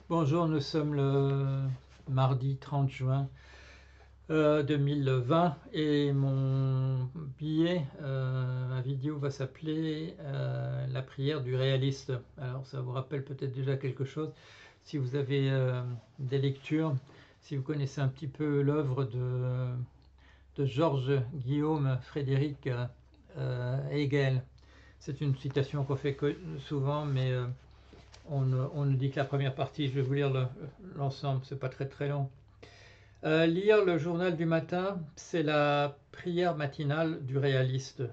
Bonjour, nous sommes le mardi 30 juin 2020 et mon billet, ma vidéo va s'appeler La prière du réaliste. Alors ça vous rappelle peut-être déjà quelque chose si vous avez des lectures, si vous connaissez un petit peu l'œuvre de Georges Guillaume Frédéric Hegel. C'est une citation qu'on fait souvent, mais on nous dit que la première partie. Je vais vous lire l'ensemble, c'est pas très long. Lire le journal du matin, c'est la prière matinale du réaliste.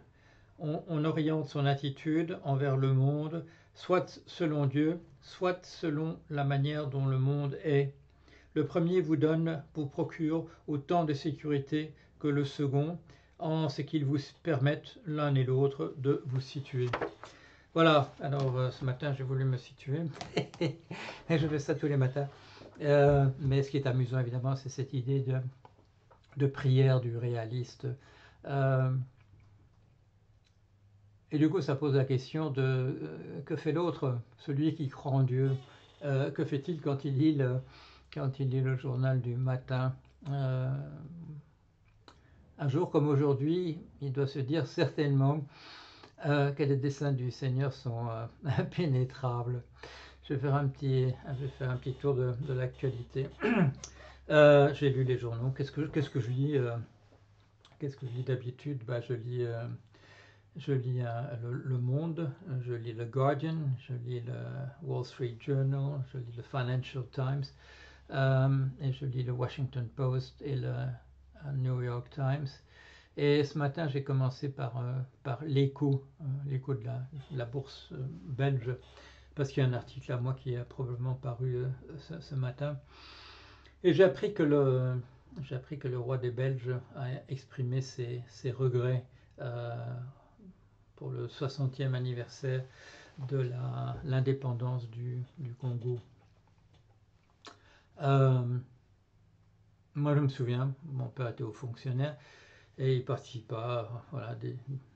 On oriente son attitude envers le monde, soit selon Dieu, soit selon la manière dont le monde est. Le premier vous procure autant de sécurité que le second, en ce qu'il vous permette l'un et l'autre de vous situer. Voilà, alors ce matin j'ai voulu me situer, et je fais ça tous les matins. Mais ce qui est amusant évidemment, c'est cette idée de prière du réaliste. Et du coup, ça pose la question de que fait l'autre, celui qui croit en Dieu. Que fait-il quand il lit le journal du matin? Un jour comme aujourd'hui, il doit se dire certainement que les desseins du Seigneur sont impénétrables. Je vais faire un petit tour de l'actualité. J'ai lu les journaux. Qu'est-ce que je lis d'habitude? Je lis le Monde, je lis le Guardian, je lis le Wall Street Journal, je lis le Financial Times, et je lis le Washington Post et le New York Times. Et ce matin, j'ai commencé par l'Écho, l'Écho de la bourse belge, parce qu'il y a un article à moi qui a probablement paru ce matin. Et j'ai appris que le roi des Belges a exprimé ses regrets pour le 60e anniversaire de l'indépendance du Congo. Moi, je me souviens, mon père était haut fonctionnaire et il participa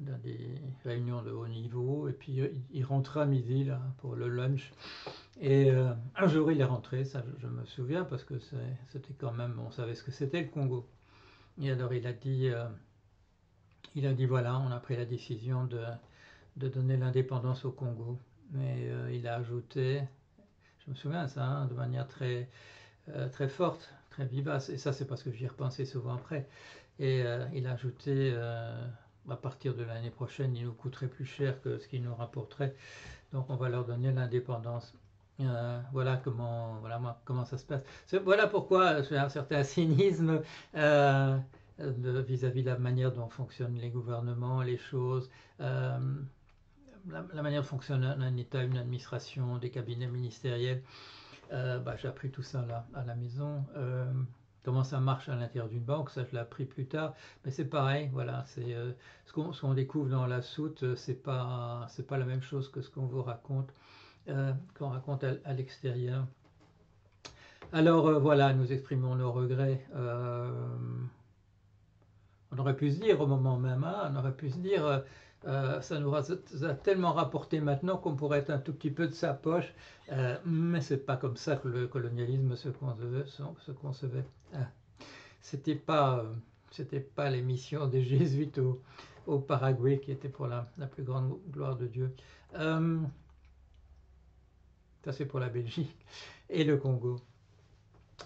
dans des réunions de haut niveau, et puis il rentrait à midi là, pour le lunch. Et un jour, il est rentré, ça je me souviens, parce que c'était quand même, on savait ce que c'était le Congo. Et alors il a dit voilà, on a pris la décision de donner l'indépendance au Congo. Mais il a ajouté, je me souviens de ça, hein, de manière très forte, très vivace, et ça c'est parce que j'y ai repensé souvent après. Et il a ajouté, à partir de l'année prochaine, il nous coûterait plus cher que ce qu'il nous rapporterait, donc on va leur donner l'indépendance. Voilà comment ça se passe. Voilà pourquoi j'ai un certain cynisme vis-à-vis de la manière dont fonctionnent les gouvernements, les choses, la manière dont fonctionne un État, une administration, des cabinets ministériels. J'ai appris tout ça là, à la maison. Comment ça marche à l'intérieur d'une banque, ça je l'ai appris plus tard, mais c'est pareil, voilà, ce qu'on découvre dans la soute, c'est pas la même chose que ce qu'on vous raconte, qu'on raconte à l'extérieur. Alors voilà, nous exprimons nos regrets. On aurait pu se dire au moment même, hein, on aurait pu se dire, ça nous a tellement rapporté maintenant qu'on pourrait être un tout petit peu de sa poche, mais c'est pas comme ça que le colonialisme se concevait. C'était pas les missions des jésuites au Paraguay qui étaient pour la plus grande gloire de Dieu. Ça c'est pour la Belgique et le Congo.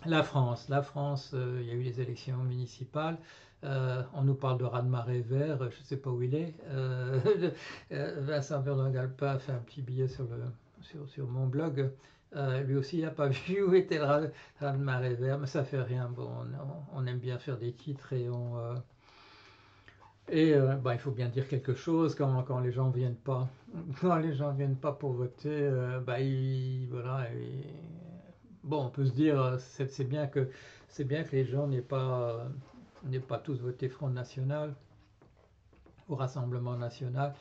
La France, il y a eu les élections municipales. On nous parle de raz-de-marée vert, je ne sais pas où il est. Vincent Verdun-Galpa a fait un petit billet sur mon blog. Lui aussi, il n'a pas vu où était le raz-de-marée vert, mais ça fait rien. Bon, on aime bien faire des titres et il faut bien dire quelque chose quand les gens viennent pas, pour voter. Voilà. Bon, on peut se dire, c'est bien que les gens n'aient pas tous voté Front National ou Rassemblement National,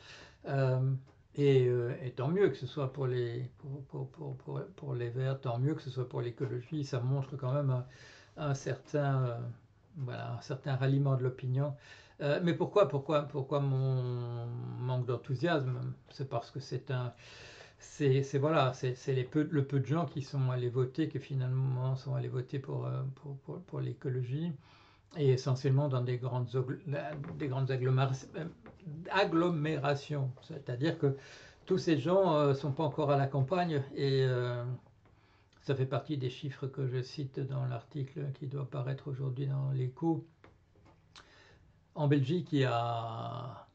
et tant mieux que ce soit pour les Verts, tant mieux que ce soit pour l'écologie. Ça montre quand même un certain ralliement de l'opinion. Mais pourquoi mon manque d'enthousiasme? C'est parce que c'est voilà, c'est le peu de gens qui sont allés voter, qui finalement sont allés voter pour l'écologie, et essentiellement dans des grandes agglomérations. C'est-à-dire que tous ces gens ne sont pas encore à la campagne, et ça fait partie des chiffres que je cite dans l'article qui doit paraître aujourd'hui dans l'Écho. En Belgique, il y a...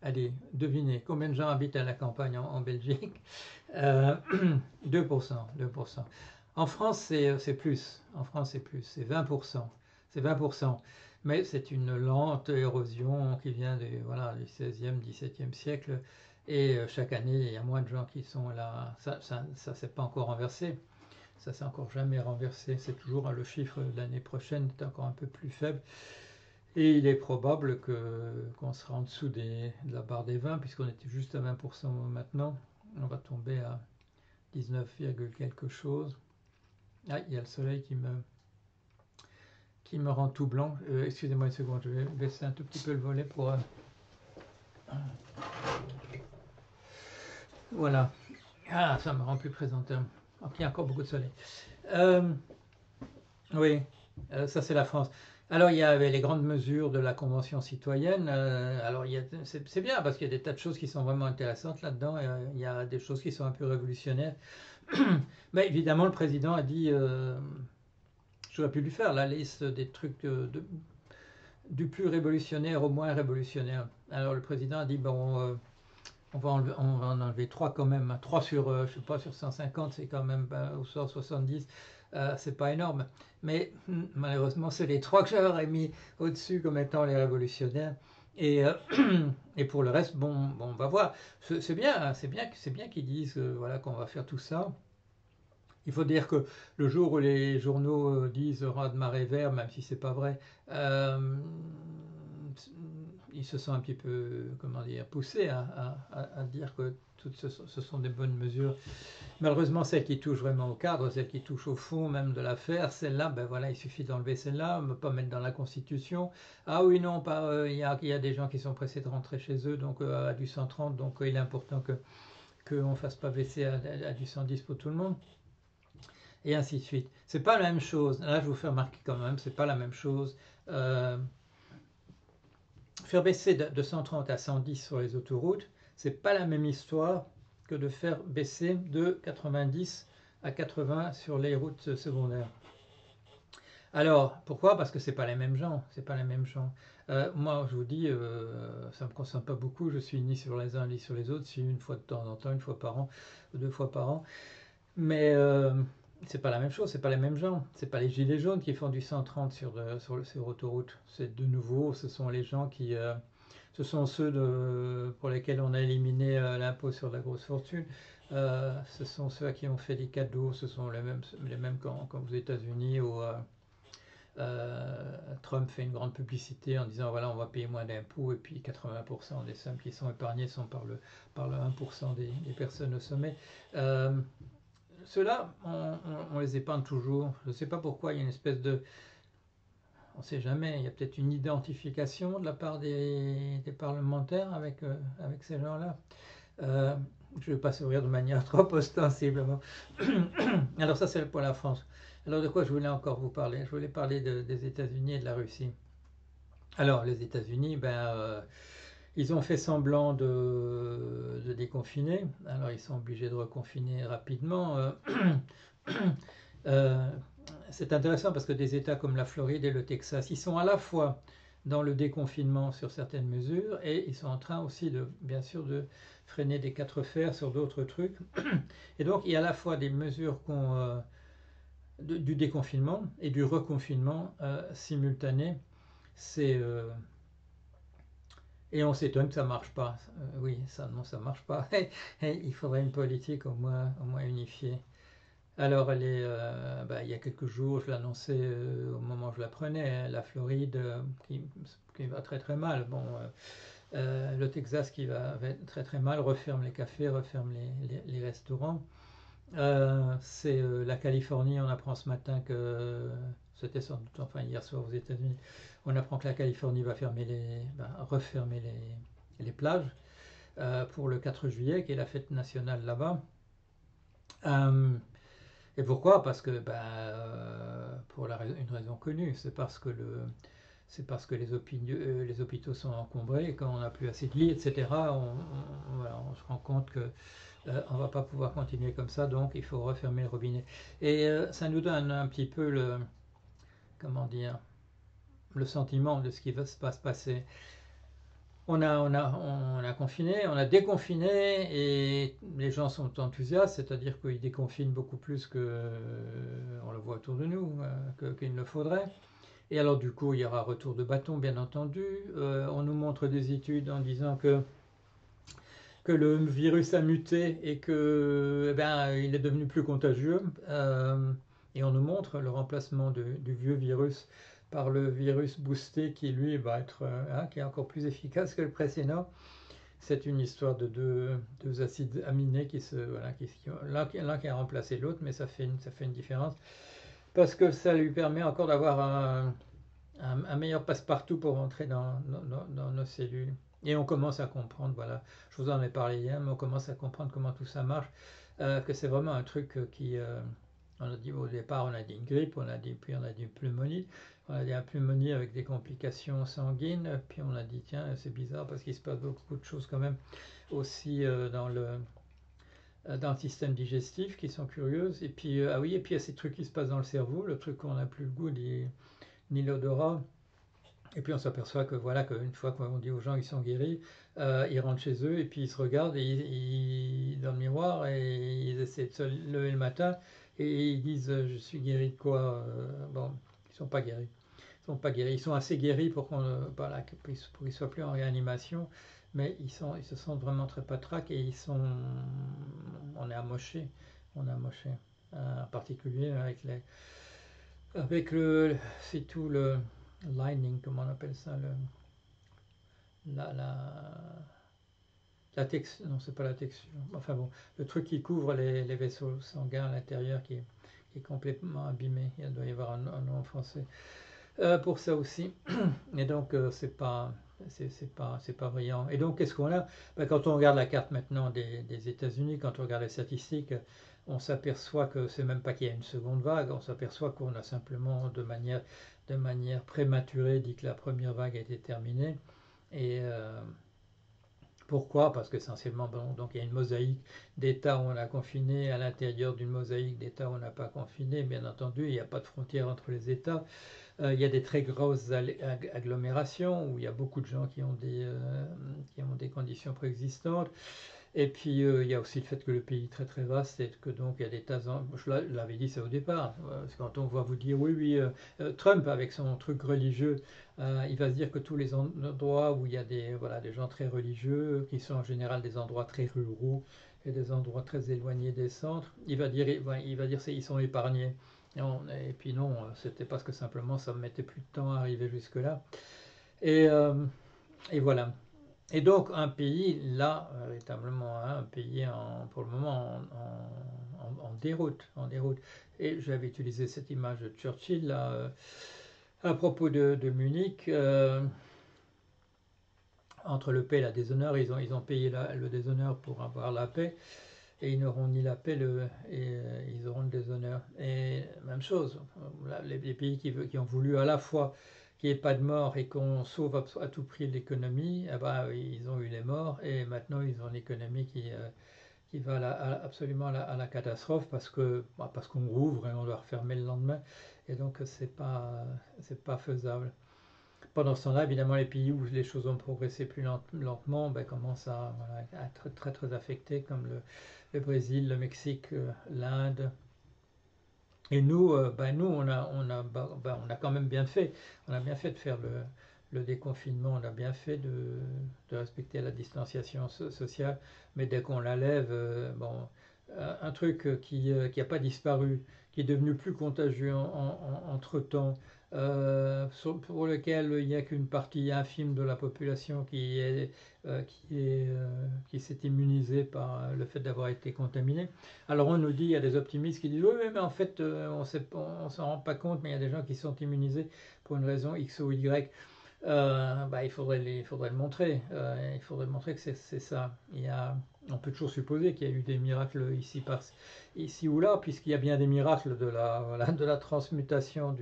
Allez, devinez, combien de gens habitent à la campagne en Belgique? 2%, 2%. En France, c'est plus. En France, c'est plus. C'est 20%. C'est 20%. Mais c'est une lente érosion qui vient voilà, du 16e, 17e siècle. Et chaque année, il y a moins de gens qui sont là. Ça s'est pas encore renversé. Ça s'est encore jamais renversé. C'est toujours le chiffre de l'année prochaine est encore un peu plus faible. Et il est probable qu'on sera en dessous de la barre des 20, puisqu'on était juste à 20% maintenant. On va tomber à 19, quelque chose. Ah, il y a le soleil qui me rend tout blanc. Excusez-moi une seconde, je vais baisser un tout petit peu le volet pour... Voilà. Ah, ça me rend plus présentateur. Donc, il y a encore beaucoup de soleil. Oui, ça c'est la France. Alors il y avait les grandes mesures de la Convention citoyenne. Alors c'est bien parce qu'il y a des tas de choses qui sont vraiment intéressantes là-dedans. Il y a des choses qui sont un peu révolutionnaires. Mais évidemment, le président a dit, j'aurais pu lui faire la liste des trucs du plus révolutionnaire au moins révolutionnaire. Alors le président a dit, bon, on va en enlever 3 quand même. 3 sur, je sais pas, sur 150, c'est quand même, ou sur 70, c'est pas énorme. Mais malheureusement, c'est les 3 que j'aurais mis au-dessus comme étant les révolutionnaires. Et, et pour le reste, bon, on va voir. C'est bien, qu'ils disent voilà, qu'on va faire tout ça. Il faut dire que le jour où les journaux disent raz-de-marée vert, même si c'est pas vrai, ils se sont un petit peu, comment dire, poussés à dire que toutes ce sont des bonnes mesures. Malheureusement, celles qui touchent vraiment au cadre, celles qui touchent au fond même de l'affaire, celles-là, ben voilà, il suffit d'enlever celles-là, ne pas mettre dans la Constitution. Ah oui, non, pas, il y a des gens qui sont pressés de rentrer chez eux, donc à du 130, donc il est important qu'on ne fasse pas baisser à du 110 pour tout le monde. Et ainsi de suite. C'est pas la même chose. Là, je vous fais remarquer quand même, c'est pas la même chose. Faire baisser de 130 à 110 sur les autoroutes, c'est pas la même histoire que de faire baisser de 90 à 80 sur les routes secondaires. Alors, pourquoi? Parce que c'est pas les mêmes gens. C'est pas les mêmes gens. Moi, je vous dis, ça me concerne pas beaucoup. Je suis ni sur les uns ni sur les autres. Si une fois de temps en temps, une fois par an, 2 fois par an. Mais c'est pas la même chose, c'est pas les mêmes gens. C'est pas les gilets jaunes qui font du 130 sur l'autoroute. C'est de nouveau, ce sont les gens qui, ce sont ceux pour lesquels on a éliminé l'impôt sur la grosse fortune. Ce sont ceux à qui on fait des cadeaux. Ce sont les mêmes quand aux États-Unis où Trump fait une grande publicité en disant voilà on va payer moins d'impôts et puis 80% des sommes qui sont épargnées sont par le 1% des personnes au sommet. Ceux-là, on les épargne toujours. Je ne sais pas pourquoi, il y a une espèce de... On ne sait jamais, il y a peut-être une identification de la part des parlementaires avec ces gens-là. Je ne vais pas sourire de manière trop ostensiblement. Alors ça, c'est pour la France. Alors de quoi je voulais encore vous parler? Je voulais parler des États-Unis et de la Russie. Alors les États-Unis, ils ont fait semblant de déconfiner. Alors ils sont obligés de reconfiner rapidement. C'est intéressant parce que des États comme la Floride et le Texas, ils sont à la fois dans le déconfinement sur certaines mesures et ils sont en train aussi bien sûr de freiner des 4 fers sur d'autres trucs. Et donc il y a à la fois des mesures du déconfinement et du reconfinement simultané. Et on s'étonne que ça ne marche pas. Oui, non, ça ne marche pas. Il faudrait une politique au moins unifiée. Alors, il y a quelques jours, je l'annonçais au moment où je la prenais, la Floride qui va très très mal. Bon, le Texas qui va très très mal, referme les cafés, referme les restaurants. C'est la Californie, on apprend ce matin que c'était sans doute, enfin hier soir aux États-Unis, on apprend que la Californie va refermer les plages. pour le 4 juillet, qui est la fête nationale là-bas. Et pourquoi? Parce que, pour une raison connue, c'est parce que les hôpitaux sont encombrés, et quand on n'a plus assez de lits, etc., voilà, on se rend compte que on ne va pas pouvoir continuer comme ça, donc il faut refermer le robinet. Et ça nous donne un petit peu comment dire, le sentiment de ce qui va se passer. On a confiné, on a déconfiné, et les gens sont enthousiastes, c'est-à-dire qu'ils déconfinent beaucoup plus que on le voit autour de nous, qu'il ne le faudrait. Et alors du coup, il y aura retour de bâton, bien entendu. On nous montre des études en disant que le virus a muté et que, il est devenu plus contagieux. Et on nous montre le remplacement du vieux virus par le virus boosté qui, lui, va être qui est encore plus efficace que le précédent. C'est une histoire de deux acides aminés l'un qui a remplacé l'autre, mais ça fait une différence parce que ça lui permet encore d'avoir un meilleur passe-partout pour rentrer dans nos cellules. Et on commence à comprendre, voilà, je vous en ai parlé hier, mais on commence à comprendre comment tout ça marche, que c'est vraiment un truc on a dit au départ, on a dit une grippe, puis on a dit une pneumonie, on a dit une pneumonie avec des complications sanguines, puis on a dit tiens, c'est bizarre parce qu'il se passe beaucoup de choses quand même aussi dans le système digestif qui sont curieuses, et puis ah oui, et puis il y a ces trucs qui se passent dans le cerveau, le truc qu'on n'a plus le goût ni l'odorat. Et puis on s'aperçoit que voilà, qu'une fois qu'on dit aux gens qu'ils sont guéris, ils rentrent chez eux et puis ils se regardent dans le miroir, et ils essaient de se lever le matin et ils disent je suis guéri de quoi? Bon, ils sont pas guéris. Ils sont pas guéris. Ils sont assez guéris pour qu'ils soient plus en réanimation, mais ils se sentent vraiment très patraques, et on est amochés, en particulier avec c'est tout le lining, comment on appelle ça, la, la, la texture, non, c'est pas la texture, enfin bon, le truc qui couvre les vaisseaux sanguins à l'intérieur qui est complètement abîmé. Il doit y avoir un nom en français pour ça aussi. Et donc c'est pas brillant. Et donc qu'est-ce qu'on a? Quand on regarde la carte maintenant des États-Unis, quand on regarde les statistiques, on s'aperçoit que c'est même pas qu'il y a une seconde vague, on s'aperçoit qu'on a simplement de manière prématurée dit que la première vague a été terminée. Et pourquoi? Parce qu'essentiellement, donc il y a une mosaïque d'États où on a confiné, à l'intérieur d'une mosaïque d'États où on n'a pas confiné. Bien entendu, il n'y a pas de frontière entre les États. Il y a des très grosses agglomérations où il y a beaucoup de gens qui ont des conditions préexistantes. Et puis il y a aussi le fait que le pays est très très vaste, et que donc il y a des tas je l'avais dit ça au départ, parce que quand on va vous dire oui, Trump avec son truc religieux, il va se dire que tous les endroits où il y a des gens très religieux, qui sont en général des endroits très ruraux et des endroits très éloignés des centres, il va dire ils sont épargnés. Et puis non, c'était parce que simplement ça me mettait plus de temps à arriver jusque là. Et, voilà. Et donc un pays, là, véritablement, un pays pour le moment en déroute, Et j'avais utilisé cette image de Churchill là, à propos de Munich. Entre le paix et la déshonneur, ils ont payé le déshonneur pour avoir la paix, et ils n'auront ni la paix et ils auront le déshonneur. Et même chose, les pays qui ont voulu à la fois qu'il n'y ait pas de morts et qu'on sauve à tout prix l'économie, ils ont eu les morts, et maintenant ils ont une économie qui va absolument à la catastrophe, parce qu'on rouvre et on doit refermer le lendemain, et donc c'est pas faisable. Pendant ce temps-là, évidemment, les pays où les choses ont progressé plus lentement commencent à être très très affectés, comme le Brésil, le Mexique, l'Inde. Et nous, on a quand même bien fait. On a bien fait de faire le déconfinement, on a bien fait de respecter la distanciation sociale, mais dès qu'on la lève, un truc qui n'a pas disparu, qui est devenu plus contagieux entre-temps, pour lequel il n'y a qu'une partie infime de la population qui s'est immunisée par le fait d'avoir été contaminée. Alors on nous dit, il y a des optimistes qui disent oui, mais en fait on s'en rend pas compte, mais il y a des gens qui sont immunisés pour une raison X ou Y. il faudrait le montrer. Il faudrait montrer que c'est ça. On peut toujours supposer qu'il y a eu des miracles ici ou là, puisqu'il y a bien des miracles voilà, de la transmutation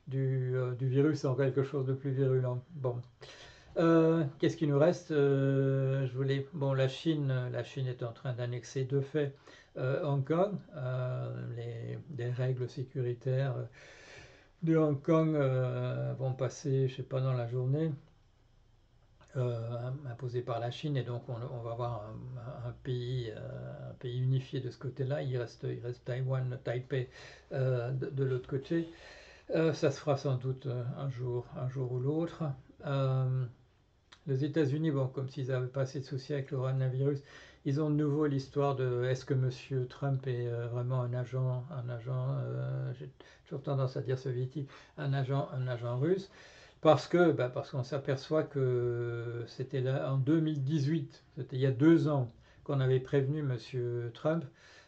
du virus en quelque chose de plus virulent. Bon. Qu'est-ce qui nous reste? Bon, la Chine est en train d'annexer de fait Hong Kong. Les règles sécuritaires de Hong Kong vont passer, je sais pas, dans la journée, imposées par la Chine, et donc on va avoir un pays unifié de ce côté-là. Il reste Taïwan, Taipei de l'autre côté. Ça se fera sans doute un jour ou l'autre. Les États-Unis, bon, comme s'ils n'avaient pas assez de soucis avec le coronavirus, ils ont de nouveau l'histoire de est-ce que M. Trump est vraiment un agent, j'ai toujours tendance à dire soviétique, un agent russe, parce qu'on s'aperçoit que c'était là en 2018, c'était il y a 2 ans, qu'on avait prévenu M. Trump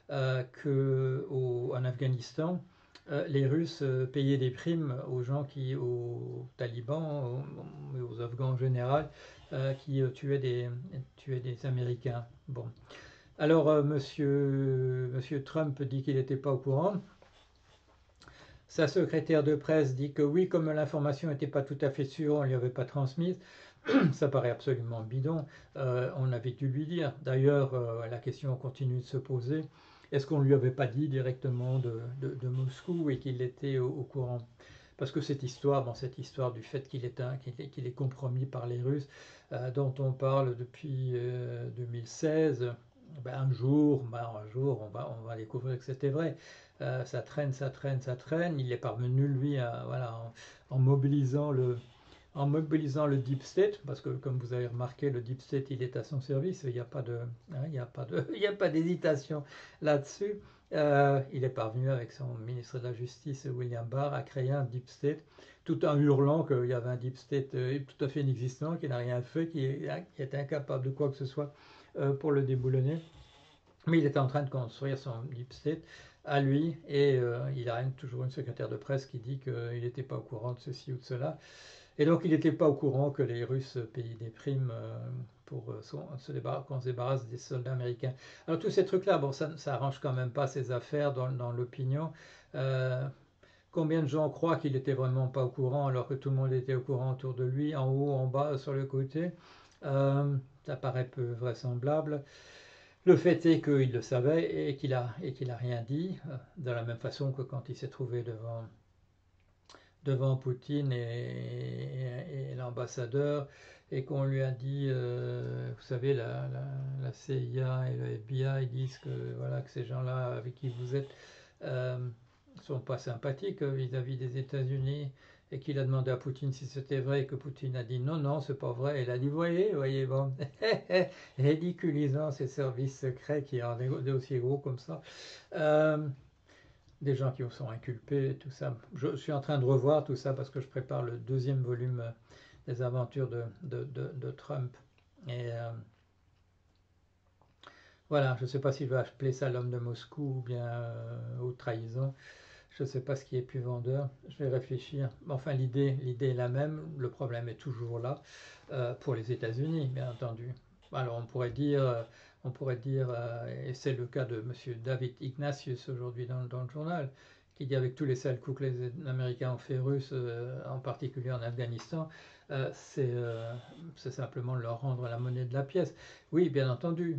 qu'en Afghanistan, les Russes payaient des primes aux talibans, aux Afghans en général, qui tuaient des Américains. Bon. Alors, monsieur Trump dit qu'il n'était pas au courant. Sa secrétaire de presse dit que oui, comme l'information n'était pas tout à fait sûre, on ne lui avait pas transmise. Ça paraît absolument bidon. On avait dû lui dire. D'ailleurs, la question continue de se poser. Est-ce qu'on ne lui avait pas dit directement de Moscou et qu'il était au courant? Parce que cette histoire du fait qu'il est compromis par les Russes, dont on parle depuis 2016, un jour, on va découvrir que c'était vrai. Ça traîne. Il est parvenu, lui, en mobilisant le Deep State, parce que comme vous avez remarqué, le Deep State, il est à son service, il n'y a pas il y a pas d'hésitation là-dessus. Il est parvenu avec son ministre de la Justice, William Barr, à créer un Deep State, tout en hurlant qu'il y avait un Deep State tout à fait inexistant, qui n'a rien fait, qui est incapable de quoi que ce soit pour le déboulonner. Mais il était en train de construire son Deep State à lui, et il a toujours une secrétaire de presse qui dit qu'il n'était pas au courant de ceci ou de cela. Et donc il n'était pas au courant que les Russes payaient des primes pour qu'on se débarrasse des soldats américains. Alors tous ces trucs-là, bon, ça arrange quand même pas ses affaires dans l'opinion. Combien de gens croient qu'il n'était vraiment pas au courant alors que tout le monde était au courant autour de lui, en haut, en bas, sur le côté? Ça paraît peu vraisemblable. Le fait est qu'il le savait et qu'il a rien dit, de la même façon que quand il s'est trouvé devant Poutine et l'ambassadeur, et qu'on lui a dit, vous savez, la CIA et le FBI disent que, voilà, que ces gens-là avec qui vous êtes sont pas sympathiques vis-à-vis des États-Unis, et qu'il a demandé à Poutine si c'était vrai, et que Poutine a dit non, c'est pas vrai. Il a dit voyez, bon, ridiculisant ces services secrets qui ont des dossiers gros comme ça. Des gens qui sont inculpés, tout ça. Je suis en train de revoir tout ça parce que je prépare le 2e volume des aventures de Trump. Et voilà, je ne sais pas si je vais appeler ça l'homme de Moscou ou bien haute trahison. Je ne sais pas ce qui est plus vendeur. Je vais réfléchir. Enfin, l'idée est la même. Le problème est toujours là pour les États-Unis, bien entendu. Alors, on pourrait dire, et c'est le cas de M. David Ignatius aujourd'hui dans le journal, qui dit avec tous les sales coups que les Américains ont fait Russes, en particulier en Afghanistan, c'est simplement leur rendre la monnaie de la pièce. Oui, bien entendu.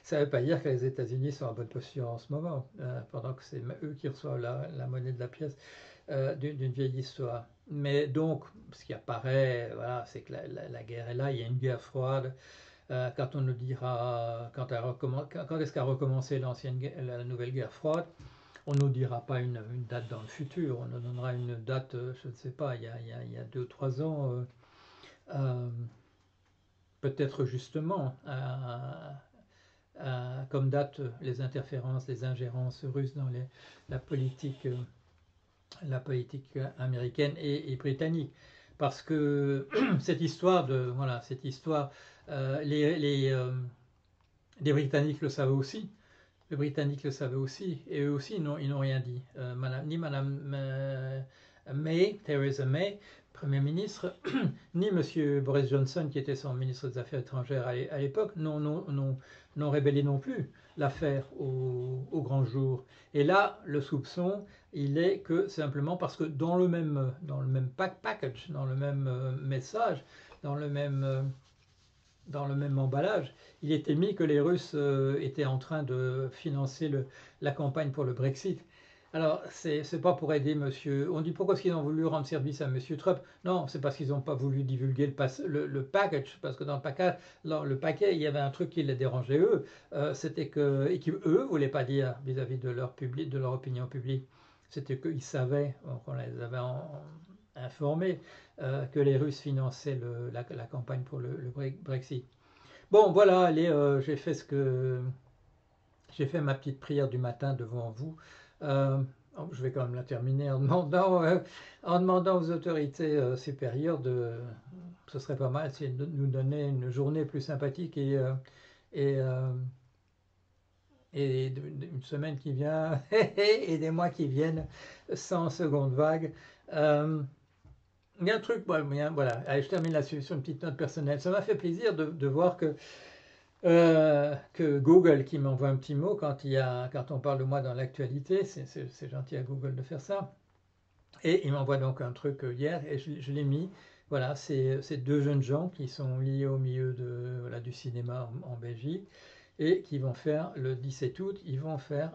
Ça ne veut pas dire que les États-Unis sont en bonne posture en ce moment, pendant que c'est eux qui reçoivent la monnaie de la pièce d'une vieille histoire. Mais donc, ce qui apparaît, voilà, c'est que la guerre est là, il y a une guerre froide. Quand on nous dira, quand est-ce qu'a recommencé la nouvelle guerre froide, on ne nous dira pas une date dans le futur, on nous donnera une date, je ne sais pas, il y a 2 ou 3 ans, peut-être justement, comme date les interférences, les ingérences russes dans la politique américaine et britannique. Parce que cette histoire, les Britanniques le savaient aussi. Les Britanniques le savaient aussi, et eux aussi, ils n'ont rien dit. Ni Madame May, Theresa May, Premier ministre, ni M. Boris Johnson, qui était son ministre des Affaires étrangères à l'époque, n'ont révélé non plus l'affaire au grand jour. Et là, le soupçon, il est que simplement parce que dans le même package, dans le même message, dans le même emballage, il était mis que les Russes étaient en train de financer la campagne pour le Brexit. Alors, c'est pas pour aider monsieur. On dit pourquoi est-ce qu'ils ont voulu rendre service à monsieur Trump? Non, c'est parce qu'ils n'ont pas voulu divulguer le package, parce que dans le paquet, il y avait un truc qui les dérangeait eux. C'était que, et qu'eux ne voulaient pas dire vis-à-vis de leur public, de leur opinion publique. C'était qu'ils savaient, qu'on les avait informés, que les Russes finançaient la campagne pour le Brexit. Bon, voilà, allez, j'ai fait ma petite prière du matin devant vous. Je vais quand même la terminer en demandant aux autorités supérieures ce serait pas mal si de nous donner une journée plus sympathique et, euh, et une semaine qui vient et des mois qui viennent sans seconde vague. Il y a un truc, voilà, allez, je termine là-dessus sur une petite note personnelle. Ça m'a fait plaisir de voir que Google qui m'envoie un petit mot quand on parle de moi dans l'actualité, c'est gentil à Google de faire ça. Et il m'envoie donc un truc hier et je l'ai mis. Voilà, c'est deux jeunes gens qui sont liés au milieu du cinéma en Belgique et qui vont faire le 17 août, ils vont faire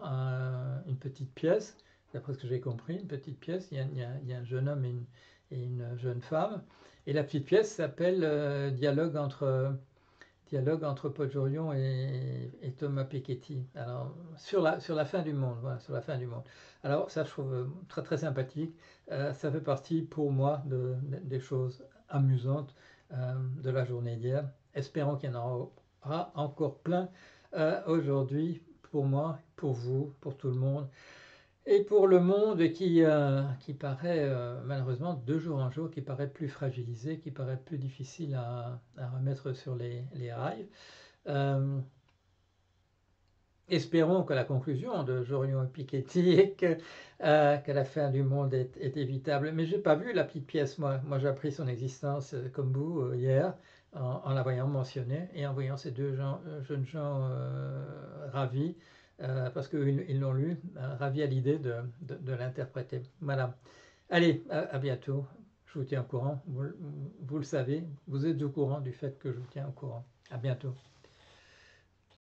une petite pièce, d'après ce que j'ai compris, une petite pièce. Il y a un jeune homme et une jeune femme. Et la petite pièce s'appelle Dialogue entre Paul Jorion et Thomas Piketty. Alors, sur la fin du monde, voilà, sur la fin du monde. Alors, ça, je trouve très très sympathique. Ça fait partie pour moi des choses amusantes de la journée d'hier. Espérons qu'il y en aura encore plein aujourd'hui pour moi, pour vous, pour tout le monde. Et pour le monde qui paraît, malheureusement, de jour en jour, qui paraît plus fragilisé, qui paraît plus difficile à remettre sur les rails. Euh, Espérons que la conclusion de Jorion et Piketty est que la fin du monde est évitable. Mais je n'ai pas vu la petite pièce, moi. Moi, j'ai appris son existence, comme vous, hier, en la voyant mentionnée et en voyant ces deux jeunes gens ravis, parce qu'ils l'ont lu, ravis à l'idée de l'interpréter. Voilà. Allez, à bientôt. Je vous tiens au courant. Vous le savez, vous êtes au courant du fait que je vous tiens au courant. À bientôt.